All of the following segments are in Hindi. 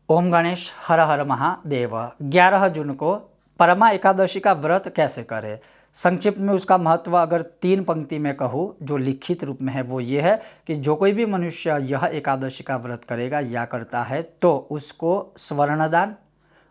ओम गणेश हर हर महादेव। 11 जून को परमा एकादशी का व्रत कैसे करें। संक्षिप्त में उसका महत्व अगर 3 पंक्ति में कहूँ जो लिखित रूप में है वो ये है कि जो कोई भी मनुष्य यह एकादशी का व्रत करेगा या करता है तो उसको स्वर्णदान,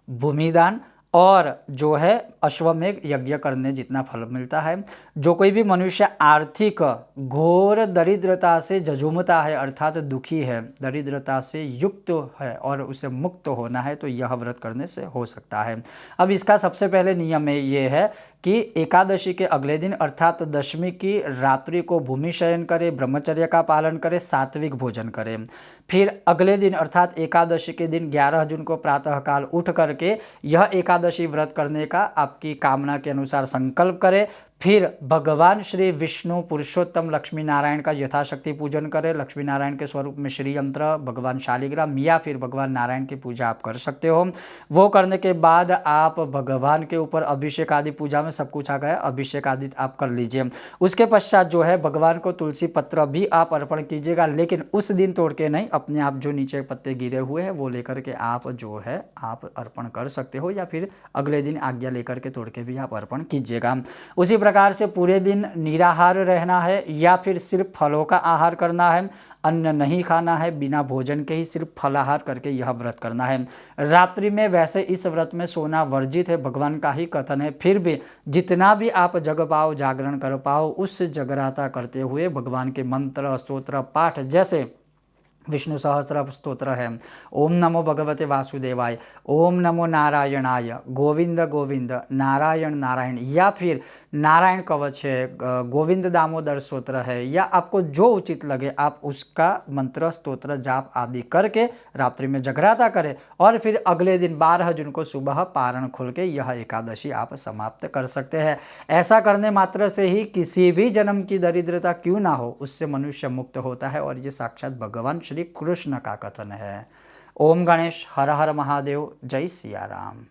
भूमिदान और जो है अश्वमेघ यज्ञ करने जितना फल मिलता है। जो कोई भी मनुष्य आर्थिक घोर दरिद्रता से झझूमता है अर्थात दुखी है, दरिद्रता से युक्त है और उसे मुक्त होना है तो यह व्रत करने से हो सकता है। अब इसका सबसे पहले नियम ये है कि एकादशी के अगले दिन अर्थात दशमी की रात्रि को भूमि शयन करें, ब्रह्मचर्य का पालन करें, सात्विक भोजन करें। फिर अगले दिन अर्थात एकादशी के दिन 11 जून को प्रातःकाल उठ करके यह एकादशी व्रत करने का आपकी कामना के अनुसार संकल्प करें। फिर भगवान श्री विष्णु पुरुषोत्तम लक्ष्मी नारायण का यथाशक्ति पूजन करें। लक्ष्मी नारायण के स्वरूप में श्री यंत्र, भगवान शालिग्राम या फिर भगवान नारायण की पूजा आप कर सकते हो। वो करने के बाद आप भगवान के ऊपर अभिषेक आदि, पूजा में सब कुछ आ गया, अभिषेक आदि आप कर लीजिए। उसके पश्चात जो है भगवान को तुलसी पत्र भी आप अर्पण कीजिएगा, लेकिन उस दिन तोड़ के नहीं, अपने आप जो नीचे पत्ते गिरे हुए हैं वो लेकर के आप जो है आप अर्पण कर सकते हो, या फिर अगले दिन आज्ञा लेकर के तोड़ के भी आप अर्पण कीजिएगा। उसी प्रकार से पूरे दिन निराहार रहना है या फिर सिर्फ फलों का आहार करना है, अन्न नहीं खाना है, बिना भोजन के ही सिर्फ फलाहार करके यह व्रत करना है। रात्रि में वैसे इस व्रत में सोना वर्जित है, भगवान का ही कथन है, फिर भी जितना भी आप जग पाओ, जागरण कर पाओ, उस जगराता करते हुए भगवान के मंत्र स्तोत्र पाठ, जैसे विष्णु सहस्त्र स्तोत्र है ओम नमो भगवते वासुदेवाय, ओम नमो नारायणाय, गोविंद गोविंद, नारायण नारायण, या फिर नारायण कवच है, गोविंद दामोदर स्तोत्र है, या आपको जो उचित लगे आप उसका मंत्र स्तोत्र जाप आदि करके रात्रि में जगराता करें और फिर अगले दिन 12 जून को सुबह पारण खोल के यह एकादशी आप समाप्त कर सकते हैं। ऐसा करने मात्र से ही किसी भी जन्म की दरिद्रता क्यों ना हो उससे मनुष्य मुक्त होता है, और ये साक्षात भगवान श्री कृष्ण का कथन है। ओम गणेश हर हर महादेव। जय सिया राम।